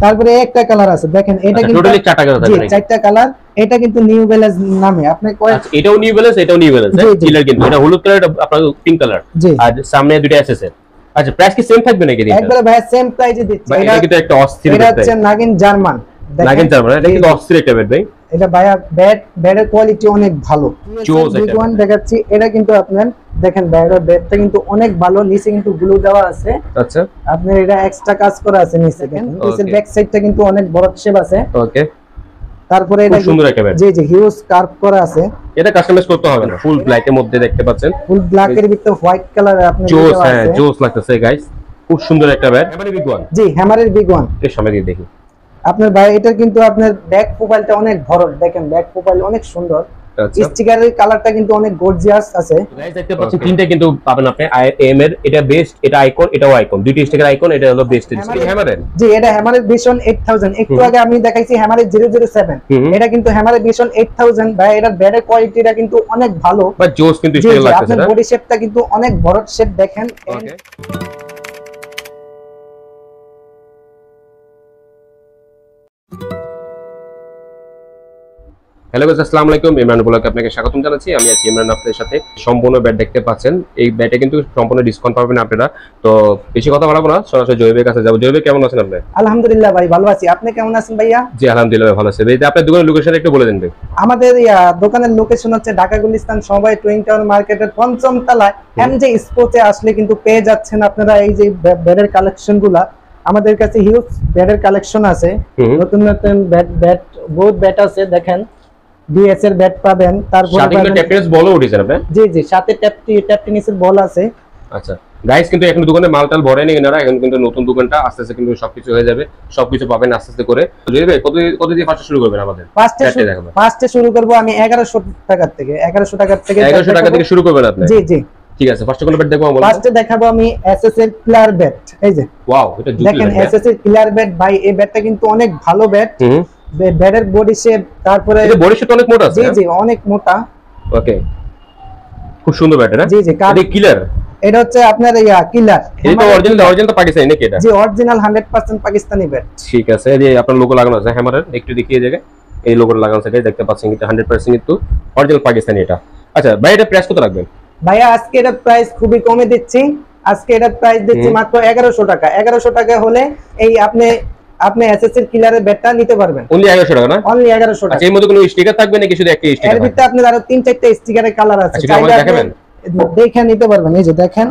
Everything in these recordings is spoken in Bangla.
তারপরে একটা কালার আছে দেখেন, এটা কিন্তু টোটালি চারটা কালার থাকবে। জি, চারটা কালার। এটা কিন্তু নিউ ব্যালেন্স নামে আপনি কয়। আচ্ছা, এটাও নিউ ব্যালেন্স, এটাও নিউ ব্যালেন্স, কিলার কিন্তু এটা হলুদ কালার, আপনার পিঙ্ক কালার, আর সামনে দুটো এসএসএর। আচ্ছা, প্রাইস কি সেম থাকবে নাকি? একবারে ভাই সেম প্রাইসে দিচ্ছি। এটা কিন্তু একটা অস্থির, এটা হচ্ছে নাগিন জার্মান। নাগিন জার্মান, এটা কিন্তু অস্থির একটা ব্যাট ভাই। এটা ভাইয়া ব্যাটের কোয়ালিটি অনেক ভালো। বিগ1 দেখাচ্ছি, এটা কিন্তু আপনার দেখেন ভাইয়া ব্যাটটা কিন্তু অনেক ভালো, নিচে কিন্তু গ্লু দেওয়া আছে। আচ্ছা, আপনার এটা এক্সট্রা কাজ করা আছে নিচে, দেখেন নিচের ব্যাক সাইডটা কিন্তু অনেক বড় শেপ আছে। ওকে, তারপরে এটা সুন্দর একটা ব্যাট। জি জি, হিউজ কার্ভ করা আছে। এটা কাস্টমাইজ করতে হবে না, ফুল ব্ল্যাক এর মধ্যে দেখতে পাচ্ছেন, ফুল ব্ল্যাক এর ভিতরে হোয়াইট কালার আপনি জোস, হ্যাঁ জোস লাগতেছে গাইস, খুব সুন্দর একটা ব্যাট। হ্যামারের বিগ ওয়ান, জি হ্যামারের বিগ ওয়ান। এর সামনে দিয়ে দেখি আপনার ভাই, এটা কিন্তু আপনার ব্যাক প্রোফাইলটা অনেক বড়, দেখেন ব্যাক প্রোফাইল অনেক সুন্দর। স্টিকারের কালারটা কিন্তু অনেক গর্জিয়াস আছে। গাইস দেখতে পাচ্ছেন, তিনটা কিন্তু পাবেন আপনি এম এর, এটা বেস্ট, এটা আইকন, এটাও আইকন, দুইটা স্টিকার আইকন, এটা হলো বেস্ট হ্যামারের। জি, এটা হ্যামারের ভিশন 8000। একটু আগে আমি দেখাইছি হ্যামারের 007, এটা কিন্তু হ্যামারের ভিশন 8000। ভাই এটার ব্যাটের কোয়ালিটিটা কিন্তু অনেক ভালো, বাট জোস কিন্তু স্টাইল লাগতেছে। আপনার বডি শেপটা কিন্তু অনেক বড় শেপ দেখেন। হ্যালো গাইস, আসসালামু আলাইকুম। ইমরান ব্লগে আপনাকে স্বাগতম জানাচ্ছি। আমি আছি ইমরান, আপনাদের সাথে। সম্পূর্ণ ব্যাট দেখতে পাচ্ছেন, এই ব্যাটে কিন্তু সম্পূর্ণ ডিসকাউন্ট পাবেন আপনারা। তো বেশি কথা বলবো না, সরাসরি জয়বের কাছে যাব। জয়বে, কেমন আছেন আপনি? আলহামদুলিল্লাহ ভাই, ভালো আছি। আপনি কেমন আছেন ভাইয়া? জি আলহামদুলিল্লাহ ভালো আছি ভাই। আপনার দোকানের লোকেশন একটু বলে দেন ভাই। আমাদের দোকানের লোকেশন হচ্ছে ঢাকা গুলিস্তান সমবায় টুইন টাওয়ার মার্কেটের ৫ম তলায় এমজে স্পোর্টে আসলে কিন্তু পেয়ে যাচ্ছেন আপনারা এই যে ব্যাটের কালেকশনগুলা। আমাদের কাছে হিউজ ব্যাটের কালেকশন আছে, নতুন নতুন ব্যাট বহুত ব্যাট আছে। দেখেন ডিএস এর ব্যাট পাবেন, তারপর সাথে কিন্তু ট্যাপটেনিস বলও উঠেছে আপনি। জি জি, সাথে ট্যাপটেনিসের বল আছে। আচ্ছা গাইস, কিন্তু এখন দোকানে মালটাল ভরে নেই এনারা, এখন কিন্তু নতুন দোকানটা আস্তে আস্তে কিন্তু সবকিছু হয়ে যাবে, সবকিছু পাবেন আস্তে আস্তে করে। যদি ভাই কত দিয়ে ফার্স্ট শুরু করবেন? আমাদের ফার্স্টে শুরু করব আমি 1100 টাকা থেকে। 1100 টাকা থেকে শুরু করবেন আপনি? জি জি, ঠিক আছে। ফার্স্টে কোন ব্যাট দেখবো? ফার্স্টে দেখাবো আমি এসএস এর ক্লিয়ার ব্যাট। এই যে ওয়াও, এটা দেখেন এসএস এর ক্লিয়ার ব্যাট। ভাই এই ব্যাটটা কিন্তু অনেক ভালো ব্যাট। ব্যাটের বডি শেপ, তারপরে এটা বডি শেপ অনেক মোটা আছে। জি জি, অনেক মোটা। ওকে, খুব সুন্দর ব্যাট এটা। জি জি, এটা কিলার, এটা হচ্ছে আপনার কিলার। এটা অরিজিনাল তো পাকিস্তানি নাকি? এটা জি অরিজিনাল 100% পাকিস্তানি ব্যাট। ঠিক আছে, এই যে আপনার লোগো লাগানো আছে হ্যামারের, একটু দেখিয়ে জায়গা এই লোগোটা লাগানো আছে, দেখতে পাচ্ছেন কিন্তু 100% কিন্তু অরিজিনাল পাকিস্তানি এটা। আচ্ছা ভাই, এটা প্রাইস কত রাখবেন? ভাইয়া আজকে এটা প্রাইস খুবই কমে দিচ্ছি। আজকে এটা প্রাইস দিচ্ছি মাত্র 1100 টাকা। 1100 টাকা হলে এই আপনি এসএস এর কিলারের ব্যাটটা নিতে পারবেন। অনলি 1100 টাকা না? অনলি 1100 টাকা। আচ্ছা, এর মধ্যে কোনো স্টিকার থাকবে নাকি শুধু একটা স্টিকার? এর ভিতরে আপনার আরো 3-4টা স্টিকারের কালার আছে, চাইলে দেখাবেন, দেখে নিতে পারবেন। এই যে দেখেন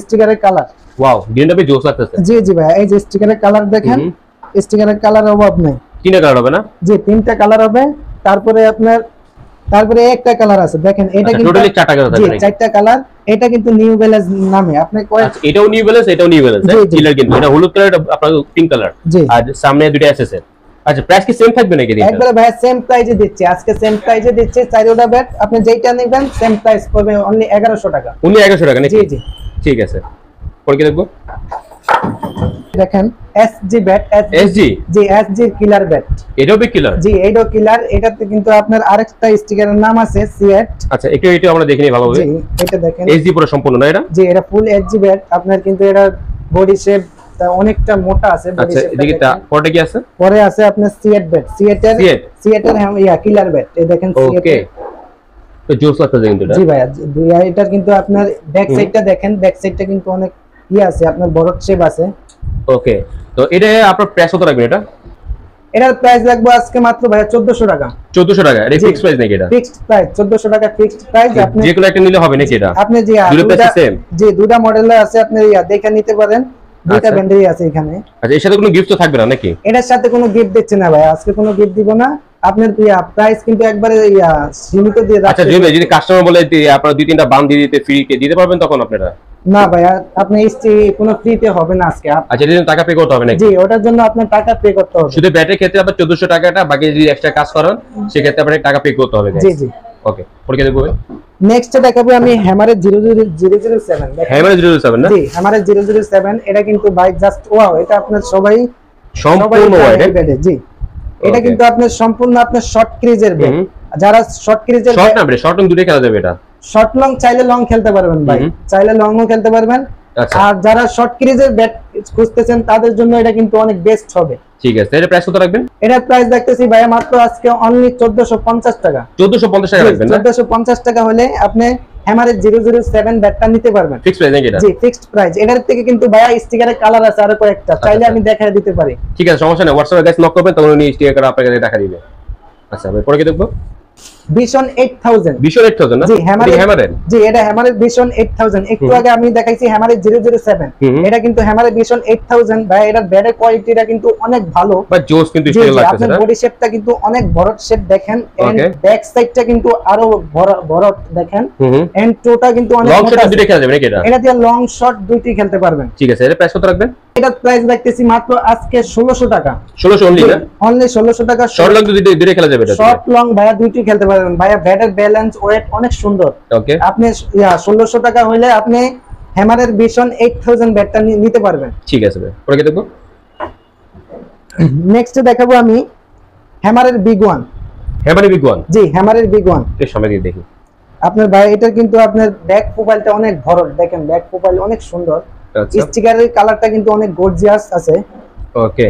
স্টিকারের কালার। ওয়াও, গ্রিনটা বেশ জোস লাগতেছে। জি জি ভাই, এই যে স্টিকারের কালার দেখেন, স্টিকারের কালার অভাব নেই। তিনটা কালার হবে না? জি, 3টা কালার হবে। তারপরে একটা কালার আছে দেখেন, এটা কিন্তু টোটালি চারটা কালার থাকবে। জি, 4টা কালার। এটা কিন্তু নিউ ব্যালেন্স নামে আপনি কয়। আচ্ছা, এটাও নিউ ব্যালেন্স, এটাও নিউ ব্যালেন্স, কিলার কিন্তু এটা হলুদ কালার, আপনার পিঙ্ক কালার, আর সামনে দুটো এসএসএর। আচ্ছা, প্রাইস কি সেম থাকবে নাকি? একবারে ভাই সেম প্রাইসে দিচ্ছি, আজকে সেম প্রাইসে দিচ্ছি। চারটা ব্যাট আপনি যেটা নেবেন সেম প্রাইস পড়বে, অনলি 1100 টাকা। অনলি 1100 টাকা নাকি? জি জি, ঠিক আছে। পরে কি দেখবো? দেখেন এসজি ব্যাট, এসজি। জি, এসজি কিলার ব্যাট। এটাও বি কিলার? জি, এইটাও কিলার। এটাতে কিন্তু আপনার আরেকটা স্টিকারের নাম আছে সিএট। আচ্ছা, এটা আমরা দেখে নিই ভালোভাবে। জি, এটা দেখেন এসজি পুরো সম্পূর্ণ না এটা? জি, এটা ফুল এসজি ব্যাট। আপনার কিন্তু এটা বডি শেপ অনেকটা মোটা আছে বডি শেপ। আচ্ছা, এদিকে পরে কি আছে? পরে আছে আপনার সিএট ব্যাট, সিএটের কিলার ব্যাট। এই দেখেন সিএট। ওকে, তো জোস লাগতেছে কিন্তু এটা। জি ভাই, এটা কিন্তু আপনার ব্যাক সাইডটা দেখেন, ব্যাক সাইডটা কিন্তু অনেক আছে, আপনার বড় শেপ আছে। ওকে, তো এটা আপনার প্রাইস কত রাখবেন? এটার প্রাইস রাখবো আজকে মাত্র ভাই 1400 টাকা। 1400 টাকা? এটা ফিক্সড প্রাইস নাকি? এটা ফিক্সড প্রাইস 1400 টাকা, ফিক্সড প্রাইস। আপনি যে কোনো একটা নিলে হবে নাকি? এটা আপনি দুটো মডেল আছে, আপনি দেখে নিতে পারেন। দুইটা ব্র্যান্ডেরই আছে এখানে। আচ্ছা, এর সাথে কোনো গিফট তো থাকবে না নাকি? এটার সাথে কোনো গিফট দিচ্ছি না ভাই, আজকে কোনো গিফট দিব না। আপনার প্রাইস কিন্তু একবারে সীমিত দিয়ে রাখছি। আচ্ছা, যদি কাস্টমার বলে আপনারা 2-3টা বান দিয়ে দিতে ফ্রি কে দিতে পারবেন তখন আপনারা? না ভাই, আপনি কোনো ফ্রিতে হবে না আজকে। আচ্ছা, এর জন্য টাকা পে করতে হবে নাকি? জি, ওটার জন্য আপনার টাকা পে করতে হবে। শুধু ব্যাটের ক্ষেত্রে আপনার 1400 টাকাটা, বাকি যদি এক্সট্রা কাজ করেন সেক্ষেত্রে আপনার টাকা পে করতে হবে। জি জি, ওকে। পরে কি দেখবো? নেক্সট দেখাবো আমি হ্যামারের 007। হ্যামারের 007 না? জি, হ্যামারের 007। এটা কিন্তু বাই জাস্ট ওয়াও, এটা আপনার সবাই সম্পূর্ণ ওয়াইড। জি, এটা কিন্তু আপনার সম্পূর্ণ আপনার শর্ট ক্রিজের ব্যাট। যারা শর্ট ক্রিজের শর্ট না, শর্ট লং দুটোই খেলা যাবে। এটা শর্ট লং চাইলে লং খেলতে পারবেন ভাই, চাইলে লংও খেলতে পারবেন। আচ্ছা আর যারা শর্ট ক্রিজের ব্যাট খুঁজতেছেন তাদের জন্য এটা কিন্তু অনেক বেস্ট হবে। ঠিক আছে, এটা প্রাইস কত রাখবেন? এটার প্রাইস দেখতেছি ভাইয়া মাত্র আজকে অনলি 1450 টাকা। 1450 টাকা রাখবেন না? 1450 টাকা হলে আপনি হ্যামারের 007 ব্যাটটা নিতে পারবেন। ফিক্সড প্রাইস নাকি এটা? জি ফিক্সড প্রাইস। এটার থেকে কিন্তু ভাইয়া স্টিকারের কালার আছে আর কয়েকটা, চাইলে আমি দেখায় দিতে পারি। ঠিক আছে, সমস্যা নেই, হোয়াটসঅ্যাপে গাইস নক করবেন, তখন উনি স্টিকার আপনাকে দেখা দিবে। আচ্ছা ভাই, পরে কি দেখবো? ভিশন 8000। ভিশন 8000 না? জি হ্যামারের। জি এটা হ্যামারের ভিশন 8000। একটু আগে আমি দেখাইছি হ্যামারের 007, এটা কিন্তু হ্যামারের ভিশন 8000। ভাই এটার ব্যাটের কোয়ালিটিটা কিন্তু অনেক ভালো, বাট জোস কিন্তু স্টিল লাগতেছে। আপনার বডি শেপটা কিন্তু অনেক বড় শেপ দেখেন, এন্ড ব্যাক সাইডটা কিন্তু আরো বড় দেখেন, এন্ড টোটা কিন্তু অনেক লং মোটা। শট দুটো খেলা যাবে নাকি এটা? এটা দিয়ে লং শট দুইটি খেলতে পারবেন। ঠিক আছে, এর প্রাইস কত রাখবেন? এটার প্রাইস দেখতেছি মাত্র আজকে 1600 টাকা। 1600 অনলি না? অনলি 1600 টাকা। শর্ট লং দুটো খেলা যাবে এটা? শর্ট লং ভাইয়া দুইটি খেলতে পারবেন। ভাইয়া ব্যাটের ব্যালেন্স ওয়েট অনেক সুন্দর। ওকে, আপনি 1600 টাকা হইলে আপনি হ্যামারের ভিশন 8000 ব্যাটটা নিতে পারবেন। ঠিক আছে ভাই, পরে কি দেখবো? নেক্সট দেখাবো আমি হ্যামারের বিগ ওয়ান। হ্যামারের বিগ ওয়ান? জি হ্যামারের বিগ ওয়ান। এর সামনে দিয়ে দেখি আপনার ভাই এটা কিন্তু আপনার ব্যাক প্রোফাইলটা অনেক বড়, দেখেন ব্যাক প্রোফাইল অনেক সুন্দর। আচ্ছা, স্টিকারের কালারটা কিন্তু অনেক গর্জিয়াস আছে। ওকে,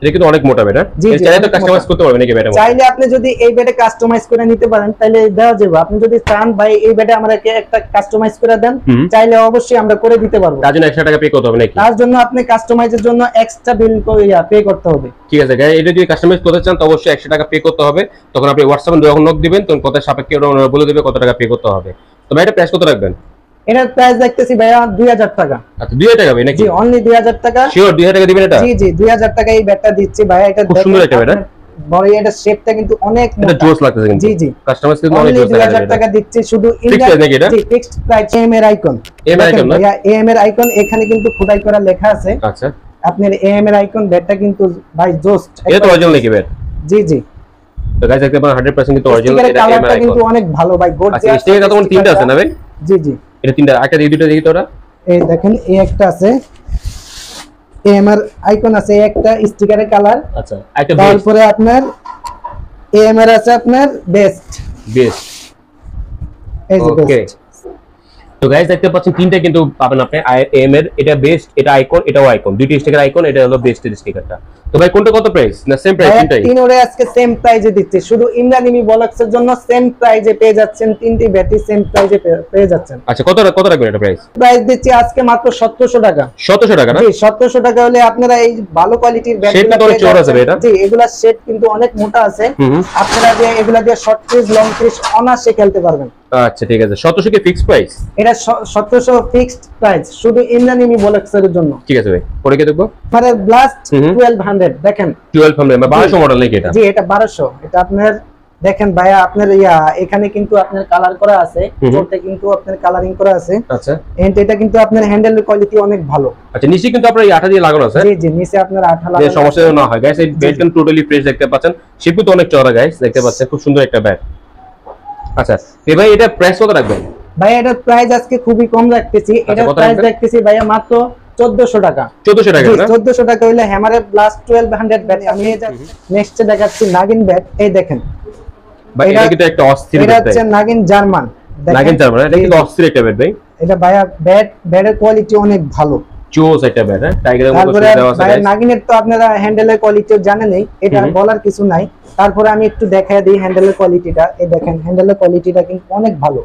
এটা কিন্তু অনেক মোটা ব্যাট। এর চাইলে তো কাস্টমাইজ করতে পারবেন নাকি ব্যাট? চাইলে আপনি যদি এই ব্যাটে কাস্টমাইজ করে নিতে পারেন তাহলে দেওয়া যাবে। আপনি যদি চান ভাই এই ব্যাটে আমাদেরকে একটা কাস্টমাইজ করে দেন, চাইলে অবশ্যই আমরা করে দিতে পারবো। তার জন্য 100 টাকা পে করতে হবে নাকি? তার জন্য আপনি কাস্টমাইজের জন্য এক্সট্রা বিল পে করতে হবে। ঠিক আছে গাইস, এটা যদি কাস্টমাইজ করতে চান তো অবশ্যই 100 টাকা পে করতে হবে। তখন আপনি হোয়াটসঅ্যাপে যখন নক দিবেন তখন কত সাপেক্ষে ওরা বলে দেবে কত টাকা পে করতে হবে। তো ভাই এটা প্রাইস কত রাখবেন? এটার প্রাইস দেখতেছি ভাইয়া 2000 টাকা। আচ্ছা, 2000 টাকা ভাই নাকি? জি অনলি 2000 টাকা। শিওর 2000 টাকা দিবেন এটা? জি জি 2000 টাকা এই ব্যাটটা দিচ্ছি ভাইয়া। এটা খুব সুন্দর একটা ব্যাট। বড়, এটা শেপটা কিন্তু অনেক মোটা, এটা জোস লাগতেছে কিন্তু। জি জি কাস্টমাইজ কিন্তু অনেক অনলি জোস লাগে। 2000 টাকা দিচ্ছি শুধু ফিক্সড নাকি এটা? জি ফিক্সড প্রাইস। এম এর আইকন, এম এর আইকন না? ভাইয়া এম এর আইকন এখানে কিন্তু খোদাই করা লেখা আছে। আচ্ছা, আপনার এম এর আইকন ব্যাটটা কিন্তু ভাই জোস। এটা তো অরিজিনাল নাকি ব্যাট? জি জি তো গাইস দেখতে পারেন 100% কিন্তু অরিজিনাল। এটা কালারটা কিন্তু অনেক ভালো ভাই, গর্জিয়াস। আচ্ছা, স্টিকার তো তিনটা আছে না ভাই? জি জি এটা তিনটা, একটা দিয়ে দুটো দেখি তো ওরা। এই দেখেন এই একটা আছে, এমআর আইকন আছে, একটা স্টিকারের কালার। আচ্ছা, একটা তারপরে আপনার এমআর আছে আপনার বেস্ট। এই যে ওকে, বেস্ট। তো গাইস দেখতে পাচ্ছেন তিনটা কিন্তু পাবেন আপনি। এম এর এটা বেস্ট, এটা আইকন, এটাও আইকন, দুইটি স্টিকার আইকন, এটা হলো বেস্টের স্টিকারটা। তো ভাই কোনটা কত প্রাইস? না সেম প্রাইস তিনটাই? তিন ওরে আজকে সেম প্রাইজে দিচ্ছি, শুধু ইমরানিমি বলক্সের জন্য সেম প্রাইজে পেয়ে যাচ্ছেন। তিনটি ব্যাটারি সেম প্রাইজে পেয়ে যাচ্ছেন। আচ্ছা, কত রাখবেন এটা প্রাইস? প্রাইস দিচ্ছি আজকে মাত্র 1700 টাকা। 1700 টাকা না? জি 1700 টাকা হলে আপনারা এই ভালো কোয়ালিটির শেপটা তো অনেক চওড়া আছে এটা। জি এগুলা শেপ কিন্তু অনেক মোটা আছে। আপনারা যে এগুলা দিয়ে শর্ট ক্রিজ লং ক্রিজ অনায়াসে খেলতে পারবেন। আচ্ছা ঠিক আছে, 1700 কি ফিক্সড প্রাইস? এটা 1700 ফিক্সড প্রাইস শুধু ইমরানিমি বলক্সের জন্য। ঠিক আছে ভাই, পরে কি দেখবো? মানে ব্লাস্ট 1200 দেখেন, 1200 মানে 1200 মডেল নাকি এটা? জি এটা 1200। এটা আপনার দেখেন ভাইয়া, আপনার এখানে কিন্তু আপনার কালার করা আছে, চোরটা কিন্তু আপনার কালারিং করা আছে। আচ্ছা, এন্ড এটা কিন্তু আপনার হ্যান্ডেলের কোয়ালিটি অনেক ভালো। আচ্ছা, নিচে কিন্তু আপনার এই আঠা দিয়ে লাগানো আছে? জি জি নিচে আপনার আঠা যে লাগানো, সমস্যা না হয় গাইস। এই ব্যাট কিন্তু টোটালি ফ্রেশ দেখতে পাচ্ছেন, শেপ তো অনেক চওড়া গাইস, দেখতে পাচ্ছেন খুব সুন্দর একটা ব্যাট। আচ্ছা ভাই, এটা প্রাইস কত রাখবেন? ভাই এটার প্রাইস আজকে খুবই কম রাখতেছি। এটার প্রাইস রাখতেছি ভাইয়া মাত্র 1400 টাকা। 1400 টাকা না? 1400 টাকা হইলে হ্যামারের ব্লাস্ট 1200 ব্যাট আমি নেক্সট দেখাচ্ছি নাগিন ব্যাট। এই দেখেন ভাই, এটা কিন্তু একটা অস্থির ব্যাট। এটা হচ্ছে নাগিন জার্মান। নাগিন জার্মান, এটা কিন্তু অস্থির একটা ব্যাট ভাই। এটা ভাইয়া ব্যাটের কোয়ালিটি অনেক ভালো, জোস একটা ব্যাট। হ্যাঁ, টাইগারের মতো তারপরে দেওয়া আছে ভাইয়া গাইস। নাগিনের তো আপনারা হ্যান্ডেলের কোয়ালিটিও জানেনই, এটা বলার কিছু নাই। তারপরে আমি একটু দেখায় দিই হ্যান্ডেলের কোয়ালিটিটা। এই দেখেন হ্যান্ডেলের কোয়ালিটিটা কিন্তু অনেক ভালো।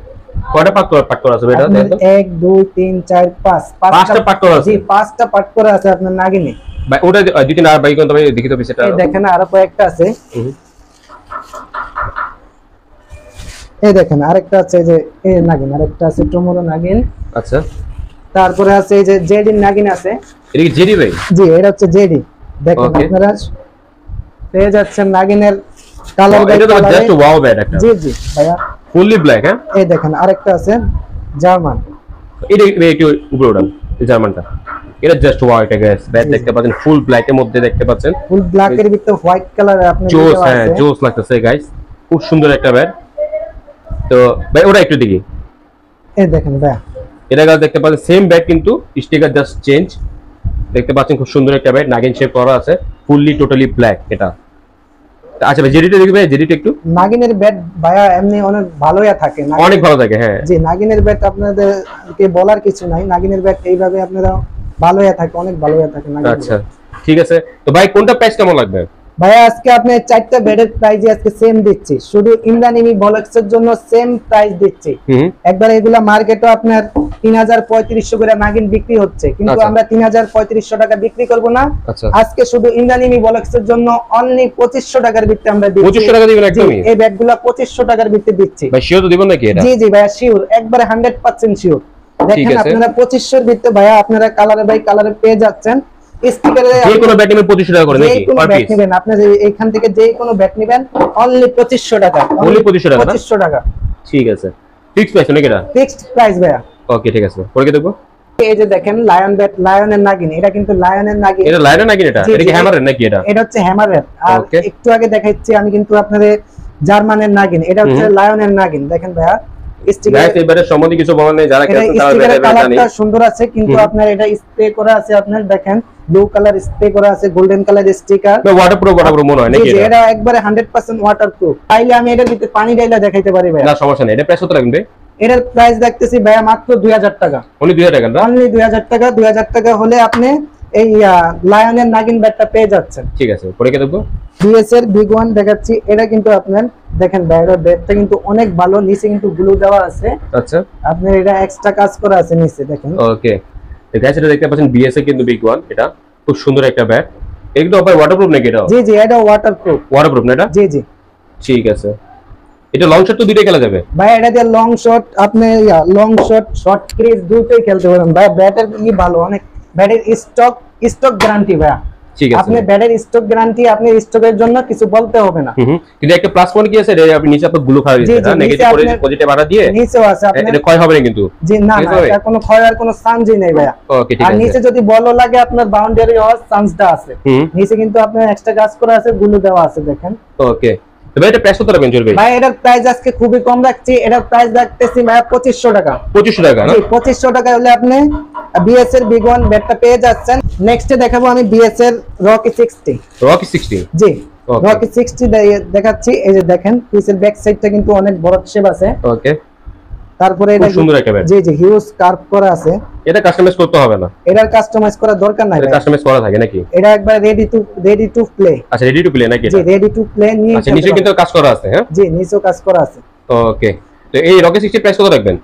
কয়টা পার্ট করা আছে এটা? 1 2 3 4 5 পাঁচটা পার্ট করা আছে। জি 5টা পার্ট করা আছে আপনার নাগিনে ভাই। ওটা দুই তিন আর ভাই কোন ভাই দেখি তো পিছটা। এই দেখেন আরো কয়েকটা আছে। এই দেখেন আরেকটা আছে, যে এই নাগিন আরেকটা আছে, টমোরো নাগিন। আচ্ছা, তারপরে আছে এই যে জেডি নাগিন আছে। এটা কি জেডি ভাই? জি এটা হচ্ছে জেডি। দেখেন আপনারা পেয়ে যাচ্ছেন নাগিনের কালার। এটা তো জাস্ট ওয়াও ব্যাট একটা। জি জি ভাইয়া ফুললি ব্ল্যাক। হ্যাঁ, এই দেখেন আরেকটা আছে জার্মান। এটা একটু উপরে উঠান, এই জার্মানটা। এটা জাস্ট ওয়াও একটা গাইস ব্যাট দেখতে পাচ্ছেন, ফুল ব্ল্যাক এর মধ্যে দেখতে পাচ্ছেন, ফুল ব্ল্যাক এর ভিতরে হোয়াইট কালার আপনি জোস। হ্যাঁ, জোস লাগতেছে গাইস, খুব সুন্দর একটা ব্যাট। তো ভাই ওটা একটু দেখি। এই দেখেন ভাইয়া এটা গাইস দেখতে পাচ্ছেন সেম ব্যাট কিন্তু স্টিকার জাস্ট চেঞ্জ। দেখতে পাচ্ছেন খুব সুন্দর একটা ব্যাট, নাগিন শেপ করা আছে, ফুললি টোটালি ব্ল্যাক। এটা আচ্ছা ভাই জেডিটা দেখবে, জেডিটা একটু নাগিনের ব্যাট ভাইয়া এমনি অনেক ভালোই থাকে, অনেক ভালো থাকে। হ্যাঁ জি, নাগিনের ব্যাট আপনাদেরকে বলার কিছু নাই, নাগিনের ব্যাট এইভাবে আপনারা ভালোই থাকে, অনেক ভালোই থাকে নাগিনের। আচ্ছা ঠিক আছে। তো ভাই কোনটা প্রাইস কেমন লাগবে? ভাইয়া আজকে আপনি চারটা ব্যাটের প্রাইস আজকে সেম দিচ্ছি, শুধু ইন্দ্রানিমি বলক্সের জন্য সেম প্রাইস দিচ্ছি। একবার এগুলা মার্কেটে আপনার ৩০০০-৩৫০০ করে নাগিন বিক্রি হচ্ছে, কিন্তু আমরা ৩০০০-৩৫০০ টাকা বিক্রি করব না। আজকে শুধু ইন্দ্রানিমি বলক্সের জন্য অনলি ২৫০০ টাকার ভিত্তিতে আমরা দিচ্ছি। ২৫০০ টাকা দিবেন একদমই? এই ব্যাটগুলা ২৫০০ টাকার ভিত্তিতে দিচ্ছি। ভাই শিওর তো দিবেন নাকি এটা? জি জি ভাইয়া শিওর, একবারে 100% শিওর। দেখেন আপনারা ২৫০০ এর ভিত্তিতে ভাইয়া আপনারা কালারে বাই কালারে পেয়ে যাচ্ছেন। স্টিকারে যে কোনো ব্যাট নেবেন ২৫০০ টাকা করে নাকি পার পিস? নেবেন আপনি এইখান থেকে যে কোনো ব্যাট নেবেন অনলি ২৫০০ টাকা, অনলি ২৫০০ টাকা। ২৫০০ টাকা ঠিক আছে, ফিক্সড প্রাইস নাকি এটা? ফিক্সড প্রাইস ভাইয়া। ওকে ঠিক আছে, পরে কি দেখবো? এই যে দেখেন লায়ন ব্যাট, লায়নের নাগিন, এটা কিন্তু লায়নের নাগিন। এটা লায়নের নাগিন? এটা এটা কি হ্যামারের নাকি? এটা হচ্ছে হ্যামারের। আর একটু আগে দেখাচ্ছি আমি কিন্তু আপনাদের জার্মানের নাগিন, এটা হচ্ছে লায়নের নাগিন। দেখেন ভাইয়া স্টিকার, গাইস এবারে সম্বন্ধে কিছু বলার নেই, যারা খেলছেন তারা স্টিকারের কালারটা সুন্দর আছে, কিন্তু আপনার এটা স্প্রে করা আছে, আপনার দেখেন ব্লু কালার স্প্রে করা আছে, গোল্ডেন কালার স্টিকার। ওয়াটারপ্রুফ মনে হয় নাকি? এটা একবারে 100% ওয়াটারপ্রুফ। তাইলে আমি এটার ভিতরে পানি ঢাইলা দেখাইতে পারি ভাই। না সমস্যা নেই। এটা প্রাইস কত রাখবেন ভাই? এটার প্রাইস দেখতেছি ভাইয়া মাত্র ২০০০ টাকা। অনলি ২০০০ টাকা না? অনলি ২০০০ টাকা। ২০০০ টাকা হলে আপনি এই লায়নের নাগিন ব্যাটটা পেয়ে যাচ্ছেন। ঠিক আছে, পরে কি দেখবো? বিএস এর বিগ ওয়ান দেখাচ্ছি। এটা কিন্তু আপনার দেখেন বাইরের ব্যাটটা কিন্তু অনেক ভালো, নিচে কিন্তু গ্লু দেওয়া আছে। আচ্ছা, আপনার এটা এক্সট্রা কাজ করা আছে নিচে দেখেন। ওকে, তো গাইস এটা দেখতে পাচ্ছেন বিএস এর কিন্তু বিগ ওয়ান, এটা খুব সুন্দর একটা ব্যাট। একদম আবার ওয়াটারপ্রুফ নাকি এটা? জি জি, এটা ওয়াটারপ্রুফ। ওয়াটারপ্রুফ না এটা? জি জি ঠিক আছে। এটা লং শট তো দুইটাই খেলা যাবে ভাই? এটা দিয়ে লং শট, আপনি লং শট, শর্ট ক্রিজ দুটোই খেলতে পারেন ভাই। ব্যাটের কি ভালো, অনেক ব্যাটের স্টক গ্যারান্টি ভাই। ঠিক আছে, আপনি ব্যাটের স্টক গ্যারান্টি, আপনি স্টকের জন্য কিছু বলতে হবে না। কিন্তু একটা প্লাস পয়েন্ট কি আছে, এটা আপনি নিচে আপনি গ্লু খাওয়া দিয়েছেন, নেগেটিভ করে পজিটিভ বাড়া দিয়ে নিচেও আছে আপনার, এটা ক্ষয় হবে না কিন্তু? জি না না, এটা কোনো ক্ষয় আর কোনো চান্সই নেই ভাই। ওকে ঠিক আর আছে। নিচে যদি বল লাগে আপনার বাউন্ডারি হওয়ার চান্সটা আছে। নিচে কিন্তু আপনার এক্সট্রা কাজ করা আছে, গ্লু দেওয়া আছে দেখেন। ওকে, তবে এটা প্রাইস কত রাখবেন চলবে ভাই? এটার প্রাইস আজকে খুবই কম রাখছি, এটার প্রাইস রাখতেছি ভাই ২৫০০ টাকা। ২৫০০ টাকা না? ২৫০০ টাকা হলে আপনি বিএস এর বিগ ওয়ান ব্যাটটা পেয়ে যাচ্ছেন। নেক্সটে দেখাবো আমি বিএস এর রকি 60। রকি 60? জি, রকি 60 দেখাচ্ছি। এই যে দেখেন পিসের ব্যাক সাইডটা কিন্তু অনেক বড় শেপ আছে। ওকে, তারপরে এটা সুন্দর একটা ব্যাট। জি জি, হিউজ কার্ভ করা আছে। এটা কাস্টমাইজ করতে হবে না? এটার কাস্টমাইজ করার দরকার নাই, এটা কাস্টমাইজ করা থাকে নাকি? এটা একবার রেডি টু প্লে। আচ্ছা, রেডি টু প্লে নাকি? জি, রেডি টু প্লে নিয়ে। আচ্ছা, নিচে কিন্তু কাজ করা আছে? হ্যাঁ জি, নিচেও কাজ করা আছে। ওকে, তো এই রকি 60 প্রাইস কত রাখবেন?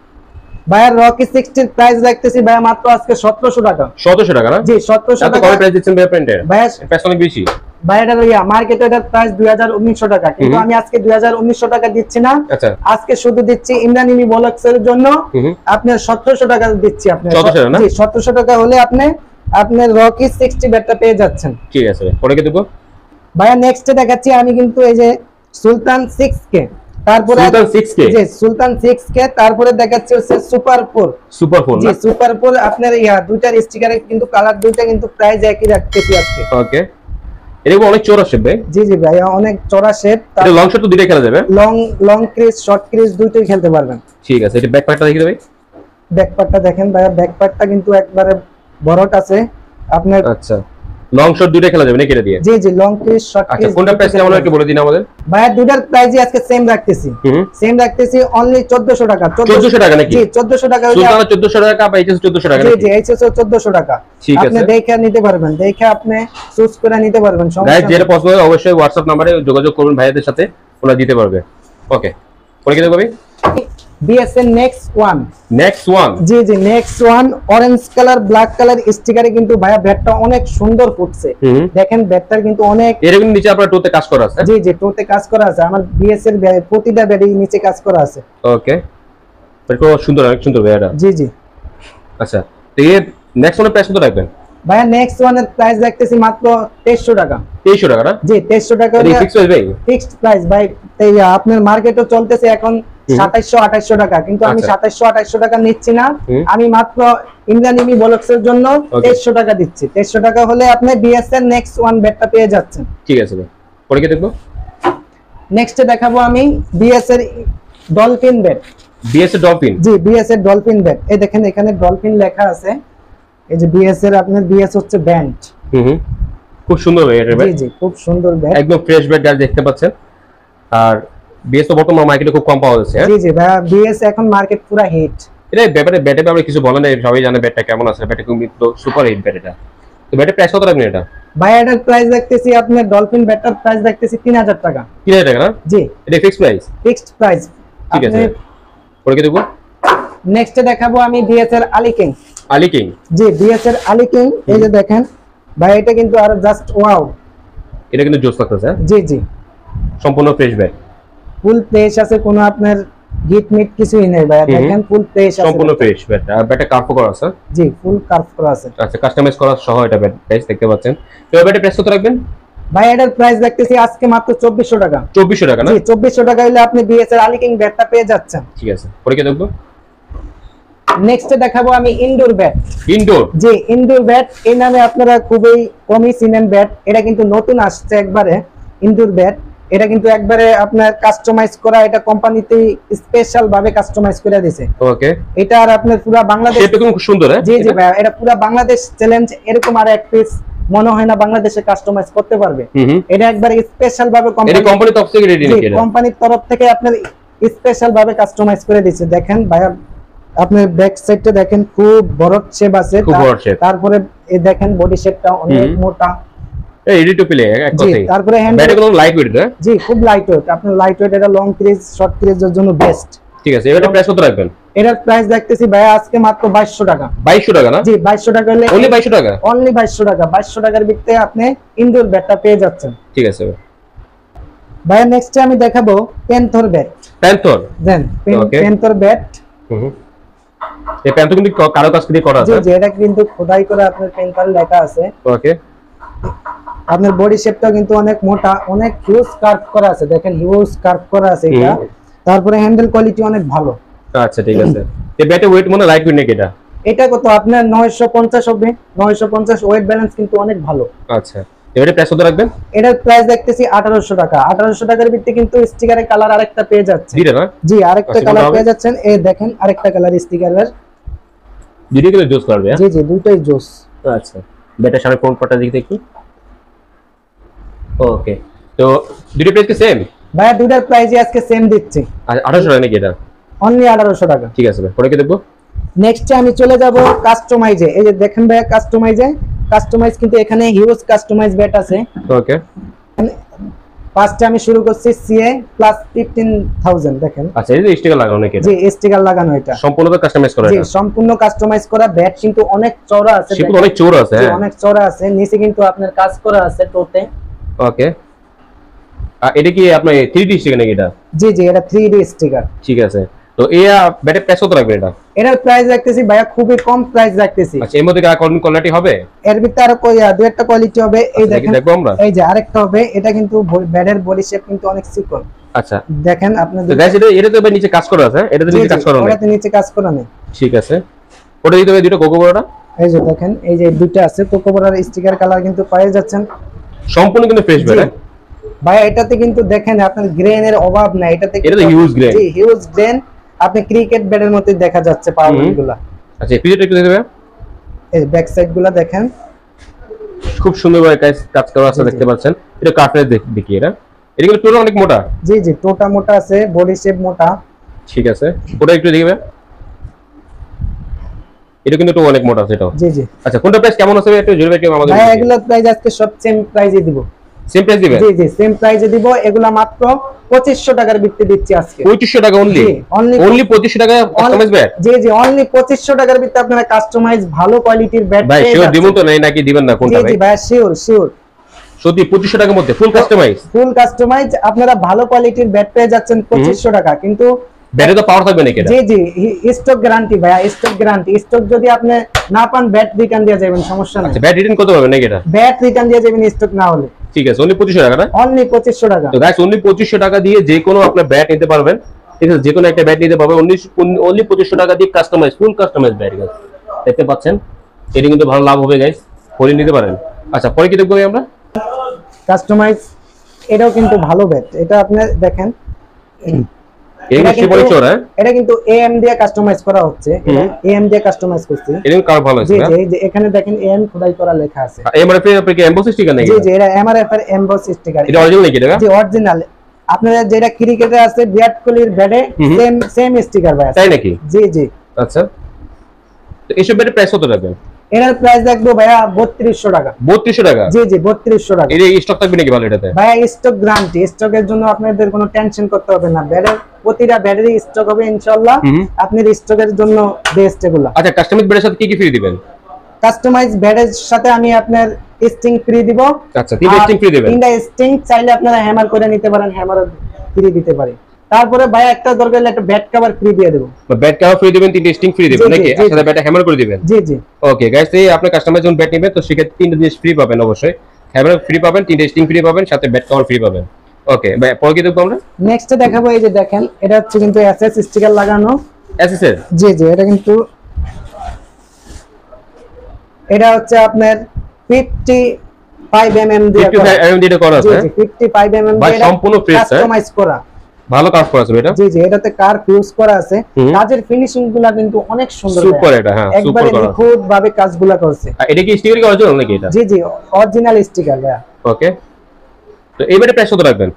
ভাইয়া রকি 60 এর প্রাইস রাখতেছি ভাইয়া মাত্র আজকে ১৭০০ টাকা। ১৭০০ টাকা না? জি, ১৭০০ টাকা। কত প্রাইস দিচ্ছেন ভাই প্রিন্টের? ভাইয়া প্রাইস অনেক বেশি। ভাই এটা মার্কেটে এটার প্রাইস ২১৯০ টাকা, কিন্তু আমি আজকে ২১৯০ টাকা দিচ্ছি না। আচ্ছা, আজকে শুধু দিচ্ছি ইমরানিমি বলক্সের জন্য আপনার ১৭০০ টাকা দিচ্ছি। আপনি ১৭০০ না? জি, ১৭০০ টাকা হলে আপনি আপনার রকি 60 ব্যাটটা পেয়ে যাচ্ছেন। ঠিক আছে, পরে কি দেবো? ভাইয়া নেক্সটে দেখাচ্ছি আমি কিন্তু এই যে সুলতান 6K, তারপরে সুলতান 6K? জি, সুলতান 6K। তারপরে দেখাচ্ছি হচ্ছে সুপার 4। সুপার 4 জি, না? সুপার 4 আপনার দুইটার স্টিকারে কিন্তু কালার দুইটা কিন্তু প্রাইস একই রাখতেছি আজকে। ওকে, এটা অনেক চওড়া শেপ ভাই। জি জি ভাইয়া, অনেক চড়া শেপ। এটা লং শট তো দুইটাই খেলা যাবে? লং ক্রিজ, শর্ট ক্রিজ দুইটাই খেলতে পারবেন। ঠিক আছে, এটা ব্যাক পার্টটা দেখি ভাই। ব্যাক পার্টটা দেখেন ভাইয়া, ব্যাক পার্টটা কিন্তু একবারে বড়ট আছে আপনার। আচ্ছা, লং শট দুইটাই খেলা যাবে নাকি এটা দিয়ে? জি জি, লং ক্রিজ, শর্ট আচ্ছা, ক্রিজ। কোনটা প্রাইস কেমন আর কি বলে দিন আমাদের। ভাইয়া দুইটার প্রাইসই আজকে সেম রাখতেছি। অনলি ১৪০০ টাকা। ১৪০০ টাকা নাকি? জি, ১৪০০ টাকা হলে সুলতান ১৪০০ টাকা বা এইচএস ১৪০০ টাকা জি নাকি? জি, এইচএস ১৪০০ টাকা। ঠিক আছে, আপনি দেখে নিতে পারবেন, দেখে আপনি চুজ করে নিতে পারবেন। গাইস যেটা পছন্দ হয় অবশ্যই হোয়াটসঅ্যাপ নম্বরে যোগাযোগ করবেন ভাইয়াদের সাথে, ওরা দিতে পারবে। ওকে, পরে কি দেখবো ভাই? BSN next one. Next one? জি জি, next one. Orange colour, black colour স্টিকারে কিন্তু ভাইয়া ব্যাটটা অনেক সুন্দর ফুটছে। দেখেন ব্যাটটার কিন্তু অনেক, এরকম নিচে আপনার টোতে কাজ করা আছে? জি জি, টোতে কাজ করা আছে। আমার বিএসএর প্রতিটা ব্যাটই নিচে কাজ করা আছে। ওকে, এটা সুন্দর, অনেক সুন্দর ভাই এটা। জি জি। আচ্ছা, তো এর নেক্সট ওয়ানের প্রাইস কত রাখবেন? ভাইয়া নেক্সট ওয়ানের প্রাইস রাখতেছি মাত্র ২৩০০ টাকা। ২৩০০ টাকা না? জি, ২৩০০ টাকা এটা ফিক্স প্রাইস ভাই? ফিক্সড প্রাইস ভাই। আপনার মার্কেটে চলতেছে এখন ২৭০০-২৮০০ টাকা, কিন্তু আমি ২৭০০-২৮০০ টাকা নিচ্ছি না। আমি মাত্র ইমরানিমি বলক্সের জন্য ২৩০০ টাকা দিচ্ছি। ২৩০০ টাকা হলে আপনি বিএসএন নেক্সট ওয়ান ব্যাটটা পেয়ে যাচ্ছেন। ঠিক আছে ভাই, পরে কি দেখবো? নেক্সটে দেখাবো আমি বিএস এর ডলফিন ব্যাট। বিএস এর ডলফিন? জি, বিএস এর ডলফিন ব্যাট। এই দেখেন এখানে ডলফিন লেখা আছে। এই যে বিএস এর, আপনার বিএস হচ্ছে ব্যান্ড। খুব সুন্দর ভাই এটা ব্যাট। জি জি খুব সুন্দর ব্যাট, একদম ফ্রেশ ব্যাট গাইস দেখতে পাচ্ছেন। আর বিএস তো বর্তমানে মার্কেটে খুব কম পাওয়া যাচ্ছে। জি জি ভাই বিএস এখন মার্কেট পুরো হিট। এটা ব্যাপারে ব্যাটের ব্যাপারে কিছু বলেন না, সবাই জানে ব্যাটটা কেমন আছে, ব্যাটটা খুব সুপার হিট ব্যাট এটা। তো ব্যাটের প্রাইস কত রাখবেন এটা? ভাই এটার প্রাইস দেখতেছি আপনার ডলফিন ব্যাটটার প্রাইস দেখতেছি 3000 টাকা। 3000 টাকা না? জি এটা ফিক্সড প্রাইস। Fixed price. ঠিক আছে, পরে কি দেখবো? নেক্সট দেখাবো আমি ডিএসএর আলী কিং। আলী কিং, জি ডিএসএর আলী কিং, এই যে দেখেন ভাই এটা কিন্তু আর জাস্ট ওয়াও। এটা কিন্তু জোস লাগতেছে। জি জি সম্পূর্ণ ফ্রেশ ব্যাট, ফুল ফ্রেশ আছে, কোনো আপনার গিট মিট কিছুই নেই ভাই, দেখেন ফুল ফ্রেশ আছে, সম্পূর্ণ ফ্রেশ ব্যাট। আর ব্যাটে কার্ভ করা আছে। জি ফুল কার্ভ করা আছে। আচ্ছা, কাস্টমাইজ করা সহ এটা ব্যাট গাইস দেখতে পাচ্ছেন। তো ব্যাটের প্রাইস কত রাখবেন? ভাই এটার প্রাইস দেখতেছি আজকে মাত্র 2400 টাকা। 2400 টাকা না? জি 2400 টাকা হলে আপনি ডিএসএর আলী কিং ব্যাটটা পেয়ে যাচ্ছেন। ঠিক আছে, পরে কি দেখবো? নেক্সট দেখাবো আমি ইনডোর ব্যাট। ইনডোর, জি ইনডোর ব্যাট, এই নামে আপনারা খুবই কমই চিনেন ব্যাট। এটা কিন্তু নতুন আসছে একবারে ইনডোর ব্যাট। এটা কিন্তু একবারে আপনার কাস্টমাইজ করা, এটা কোম্পানিতে স্পেশাল ভাবে কাস্টমাইজ করে দিয়েছে। ওকে, এটা আর আপনার পুরো বাংলাদেশ, শেপটা খুব সুন্দর। হ্যাঁ জি জি ভাই এটা পুরো বাংলাদেশ চ্যালেঞ্জ, এরকম আর এক পিস মনে হয় না বাংলাদেশে কাস্টমাইজ করতে পারবে। এটা একবারে স্পেশাল ভাবে কোম্পানি তরফ থেকে রেডি নাকি? এটা কোম্পানির তরফ থেকে আপনার স্পেশাল ভাবে কাস্টমাইজ করে দিয়েছে। দেখেন ভাইয়া আপনি ব্যাক সাইডটা দেখেন খুব বড় শেপ আছে, তারপরে এই দেখেন বডি শেপটা অনেক মোটা, রেডি টু প্লে এক কথাই। তারপরে হ্যান্ডেল ব্যাটগুলো লাইট ওয়েট। হ্যাঁ জি খুব লাইট ওয়েট, আপনার লাইট ওয়েট, এটা লং ক্রিজ শর্ট ক্রিজের জন্য বেস্ট। ঠিক আছে, এটার প্রাইস কত রাখবেন? এটার প্রাইস দেখতেছি ভাইয়া আজকে মাত্র 2200 টাকা। 2200 টাকা না? জি 2200 টাকা হলে অনলি 2200 টাকা, অনলি 2200 টাকা। 2200 টাকার ভিতরে আপনি ইনডোর ব্যাটটা পেয়ে যাচ্ছেন। ঠিক আছে ভাইয়া নেক্সট আমি দেখাবো প্যান্থর ব্যাট। প্যান্থর দেন প্যান্থর ব্যাট। এই প্যান্থর কিন্তু কারো কাজ দিয়ে করা আছে। জি জি এটা কিন্তু খোদাই করে আপনার প্যান্থর লেখা আছে। ওকে, আপনার বডি শেপটা কিন্তু অনেক মোটা, অনেক হিউজ কার্ভ করা আছে, দেখেন হিউজ কার্ভ করা আছে এটা। তারপরে হ্যান্ডেল কোয়ালিটি অনেক ভালো। আচ্ছা ঠিক আছে। এই ব্যাটে ওয়েট মনে লাইট ওয়েট নাকি এটা? এটা কত আপনার 950 হবে, 950 ওয়েট ব্যালেন্স কিন্তু অনেক ভালো। আচ্ছা, এবারে প্রাইস কত রাখবেন? এটার প্রাইস দেখতেছি 1800 টাকা। 1800 টাকার ভিতরে কিন্তু স্টিকারের কালার আরেকটা পেয়ে যাচ্ছে। দিরা না? জি আরেকটা কালার পেয়ে যাচ্ছেন, এই দেখেন আরেকটা কালার স্টিকারের। দুইটা কিন্তু জোস করবে। জি জি দুটোই জোস। আচ্ছা, ব্যাটের সামনে ফ্রন্ট পার্টটা দিকে দেখি। ওকে, তো দুটো প্রাইস কি সেম? ভাইয়া দুটার প্রাইসই আজকে সেম দিচ্ছি। আচ্ছা 1800 টাকা নাকি এটা? অনলি 1800 টাকা। ঠিক আছে ভাই, পরে কি দেখবো? নেক্সট আমি চলে যাব কাস্টমাইজে। এই যে দেখেন ভাইয়া কাস্টমাইজ কিন্তু এখানে হিউজ কাস্টমাইজ ব্যাট আছে। ওকে, ফার্স্টে আমি শুরু করছি সিএ প্লাস 15000 দেখেন। আচ্ছা, এই যে স্টিকার লাগানো নাকি এটা? জি স্টিকার লাগানো, এটা সম্পূর্ণ কাস্টমাইজ করা। জি এটা সম্পূর্ণ কাস্টমাইজ করা ব্যাট, কিন্তু অনেক চওড়া আছে, কিন্তু অনেক চওড়া আছে। হ্যাঁ অনেক চওড়া আছে, নিচে কিন্তু আপনার কাজ করা আছে টোতে। ওকে, এটা কি আপনার 3D স্টিকার নাকি এটা? জি জি এটা 3D স্টিকার। ঠিক আছে, তো এই ব্যাটের প্রাইস কত রাখবেন এটা? এটার প্রাইস রাখতেছি ভাইয়া খুবই কম প্রাইস রাখতেছি। আচ্ছা, এর মধ্যে কি কোয়ালিটি হবে? এর ভিতরে আরো দু একটা কোয়ালিটি হবে। এই দেখেন দেখবো আমরা। এই যে আরেকটা হবে, এটা কিন্তু ব্যাটের বডি শেপ কিন্তু অনেক চিকন। আচ্ছা দেখেন আপনি তো গাইস এটা তো ভাই নিচে কাজ করা আছে, এটাতে নিচে কাজ করা নেই। ওটাতে নিচে কাজ করা নেই। ঠিক আছে, ওটা দিতে হবে দুটো কোকোবড়াটা। এই যে দেখেন এই যে দুটো আছে কোকোবড়ার স্টিকার কালার কিন্তু পেয়ে যাচ্ছেন। সম্পূর্ণ কিন্তু ফ্রেশ ব্যাট ভাই, এটাতে কিন্তু দেখেন আপনার গ্রেনের অভাব নাই, এটাতে এটা তো হিউজ গ্রেন। জি হিউজ গ্রেন, আপনি ক্রিকেট ব্যাটের মতো দেখা যাচ্ছে পাওয়ারগুলো। আচ্ছা, ক্রিকেট একটু দেখবে, এই ব্যাক সাইডগুলো দেখেন খুব সুন্দরভাবে কাজ করা আছে দেখতে পাচ্ছেন। এটা কাটলে দেখি এটা কিন্তু টোটা অনেক মোটা। জি জি টোটা মোটা আছে, বডি শেপ মোটা। ঠিক আছে, ওটা একটু দেখবে, এটা কিন্তু অনেক মোটা আছে এটাও। জি জি আচ্ছা, কোনটা প্রাইস কেমন আছে একটু জেনে কেউ আমাদের? ভাই এগুলা প্রাইস আজকে সব সেম প্রাইসে দিব। সেম প্রাইস দিবেন? জি জি সেম প্রাইসে দিব। এগুলা মাত্র 2500 টাকার বিক্রি দিচ্ছি আজকে। 2500 টাকা অনলি? অনলি 2500 টাকা কাস্টমাইজ ব্যাট? জি জি অনলি 2500 টাকার ভিতরে আপনারা কাস্টমাইজ ভালো কোয়ালিটির ব্যাট ভাই পেয়ে শিওর যাচ্ছেন। দিবেন তো নাকি দিবেন না কোনটা ভাই? জি জি ভাই শিওর সত্যি 2500 টাকার মধ্যে ফুল কাস্টমাইজ আপনারা ভালো কোয়ালিটির ব্যাট পেয়ে যাচ্ছেন 2500 টাকা। কিন্তু ব্যাটে তো পাওয়ার থাকবে নাকি এটা? জি জি স্টক গ্যারান্টি ভাইয়া, স্টক গ্যারান্টি। স্টক যদি আপনি না পান ব্যাট রিটার্ন দিয়ে যাবেন, সমস্যা নাই। আচ্ছা, ব্যাট রিটার্ন কত হবে নাকি এটা? ব্যাট রিটার্ন দিয়ে যাবেন স্টক না হলে। ঠিক আছে, অনলি 2500 টাকা না? অনলি 2500 টাকা। তো গাইস অনলি 2500 টাকা দিয়ে যে কোনো আপনার ব্যাট নিতে পারবেন। ঠিক আছে, যে কোনো একটা ব্যাট নিতে পারবেন অনলি 2500 টাকা দিয়ে কাস্টমাইজ ফুল কাস্টমাইজ ব্যাট গাইস দেখতে পাচ্ছেন। এটা কিন্তু ভালো লাভ হবে গাইস, করে নিতে পারেন। আচ্ছা, পরে কি দেখবো আমরা? কাস্টমাইজ এটাও কিন্তু ভালো ব্যাট, এটা আপনি দেখেন এটা শিপনি চড়া, এটা কিন্তু এএম দিয়ে কাস্টমাইজ করা হচ্ছে, এএম দিয়ে কাস্টমাইজ করছি। এর কালার ভালো আছে না? জি জি, এখানে দেখেন এএম খোদাই করা লেখা আছে। এমআরএফ এর কি এমবস স্টিকার নাকি? জি জি, এটা এমআরএফ এর এমবস স্টিকার। এটা অরিজিনাল নাকি এটা? জি অরিজিনাল। আপনারা যেটা ক্রিকেটে আছে বিরাট কোহলির ব্যাটে সেম স্টিকার ভাই আছে। তাই নাকি? জি জি। আচ্ছা, তো এইসব ব্যাটের প্রাইস কত রাখবেন? এটার প্রাইস দেখবো ভাইয়া 3200 টাকা। 3200 টাকা? জি জি, 3200 টাকা। এর স্টক থাকবে নাকি ভালো এটাতে? ভাইয়া স্টক গ্যারান্টি, স্টকের জন্য আপনাদের কোনো টেনশন করতে হবে না। প্রতিটা ব্যাটারি স্টক হবে ইনশাআল্লাহ। আপনার স্টকের জন্য বেস্ট এগুলো। আচ্ছা, কাস্টমাইজ ব্যাটের সাথে কি কি ফ্রি দিবেন? কাস্টমাইজ ব্যাটের সাথে আমি আপনার স্টিং ফ্রি দিব। আচ্ছা, তিনটা স্টিং ফ্রি দিবেন? তিনটা স্টিং চাইলে আপনারা হ্যামার করে নিতে পারেন, হ্যামার ফ্রি দিতে পারি। তারপরে ভাই একটা দরকার হলে একটা ব্যাট কভার ফ্রি দিয়ে দেব। ব্যাট কভার ফ্রি দিবেন, তিনটা স্টিং ফ্রি দিবেন নাকি? একসাথে ব্যাটে হ্যামার করে দিবেন? জি জি। ওকে গাইস, এই আপনি কাস্টমাইজ যখন ব্যাট নেবেন তো সেক্ষেত্রে তিনটা জিনিস ফ্রি পাবেন অবশ্যই। হ্যামার ফ্রি পাবেন, তিনটা স্টিং ফ্রি পাবেন, সাথে ব্যাট কভার ফ্রি পাবেন। ওকে ভাই, পরে কি দেখবো আমরা? নেক্সট দেখাবো, এই যে দেখেন এটা হচ্ছে কিন্তু এসএস স্টিকার লাগানো। এসএস এর? জি জি, এটা কিন্তু এটা হচ্ছে আপনার 55 mm দিয়ে 55 mm দিয়ে করা আছে? জি জি, 55 mm ভাই দিয়ে সম্পূর্ণ ফ্রেশ কাস্টমাইজ করা। ভালো কাজ করা আছে এটা? জি জি, এটাতে কার্ভ ইউজ করা আছে। কাজের ফিনিশিং গুলো কিন্তু অনেক সুন্দর, সুপার। এটা হ্যাঁ, সুপার একবারে করা। নিখুঁত ভাবে কাজগুলো করছে। এটা কি স্টিকার কি অরিজিনাল নাকি এটা? জি জি, অরিজিনাল স্টিকার ভাইয়া। ওকে, তো এইবারে প্রাইস কত রাখবেন?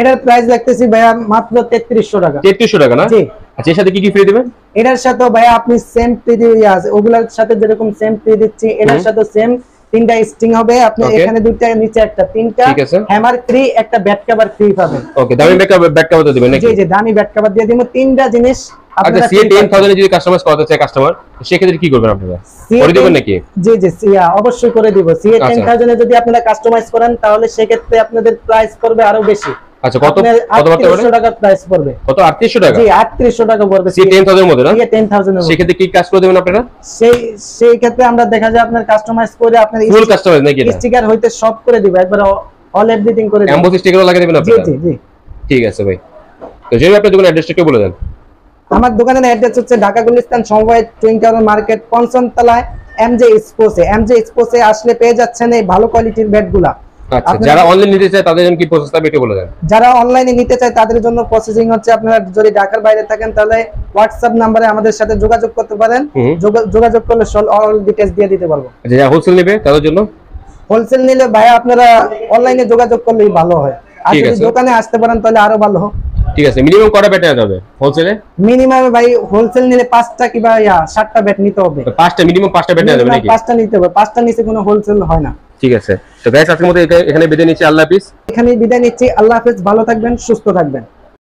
এটার প্রাইস দেখতেছি ভাইয়া মাত্র 3300 টাকা। 3300 টাকা না? জি। আচ্ছা, এর সাথে কি কি ফ্রি দিবেন? এটার সাথে ভাইয়া আপনি সেম ফ্রি দিয়ে আছে, ওগুলোর সাথে যেরকম সেম ফ্রি দিচ্ছি এটার সাথে সেম তিনটা স্টিং হবে। আপনি এখানে দুইটা, নিচে একটা, তিনটা হ্যামার ফ্রি, একটা ব্যাট কভার ফ্রি পাবেন। ওকে, দামি ব্যাট কভার দিবেন নাকি? জি জি, দামি ব্যাট কভার দিয়ে দিব। তিনটা জিনিস আচ্ছা, সিএ 10000 যদি কাস্টমাইজ করতে চায় কাস্টমার, সেক্ষেত্রে কি করবেন আপনারা? করে দিবেন নাকি? জি জি, সিয়া অবশ্যই করে দিব। সিএ 10000 এ যদি আপনারা কাস্টমাইজ করেন তাহলে সেক্ষেত্রে আপনাদের প্রাইস পড়বে আরো বেশি। আচ্ছা, কত কত পড়তে পারে? 3800 টাকা প্রাইস পড়বে। কত? 3800 টাকা? জি, 3800 টাকা পড়বে সিএ 10000 এর মধ্যে না? সিএ 10000 এর মধ্যে। সেক্ষেত্রে কি কাজ করে দিবেন আপনারা? সেই ক্ষেত্রে আমরা দেখা যায় আপনার কাস্টমাইজ করে আপনার ফুল কাস্টমাইজ নাকি এটা? স্টিকার হইতে সব করে দিব, একবার অল এভরিথিং করে দিব। এমবস স্টিকারও লাগিয়ে দিবেন আপনারা? জি জি জি। ঠিক আছে ভাই, তো যদি আপনার দোকানের অ্যাড্রেসটা একটু বলে দেন। আমার দোকানের অ্যাড্রেস হচ্ছে ঢাকা গুলিস্তান সমবায় টুইন টাওয়ার মার্কেট, পঞ্চম তলায় এমজে স্পোর্টসে। এমজে স্পোর্টসে আসলে পেয়ে যাচ্ছেন এই ভালো কোয়ালিটির ব্যাটগুলা। আচ্ছা, যারা অনলাইন নিতে চায় তাদের জন্য কি প্রসেস হবে একটু বলে দেন। যারা অনলাইনে নিতে চায় তাদের জন্য প্রসেসিং হচ্ছে, আপনারা যদি ঢাকার বাইরে থাকেন তাহলে হোয়াটসঅ্যাপ নম্বরে আমাদের সাথে যোগাযোগ করতে পারেন। যোগাযোগ করলে অল ডিটেইলস দিয়ে দিতে পারবো। আচ্ছা, যারা হোলসেল নেবে তাদের জন্য? হোলসেল নিলে ভাই আপনারা অনলাইনে যোগাযোগ করলেই ভালো হয়, আর যদি দোকানে আসতে পারেন তাহলে আরো ভালো হয়। ঠিক আছে, মিনিমাম কটা ব্যাট নেওয়া যাবে হোলসেলে? মিনিমাম ভাই হোলসেল নিলে 5টা কিংবা 7টা ব্যাট নিতে হবে। 5টা, মিনিমাম 5টা ব্যাট নেওয়া যাবে নাকি? 5টা নিতে হবে, 5টা নিচে কোনো হোলসেল হয় না। ঠিক আছে, তো গাইস আজকের মতো এখানে বিদায় নিচ্ছি। আল্লাহ হাফেজ। এখানে বিদায় নিচ্ছি। আল্লাহ হাফেজ, ভালো থাকবেন, সুস্থ থাকবেন।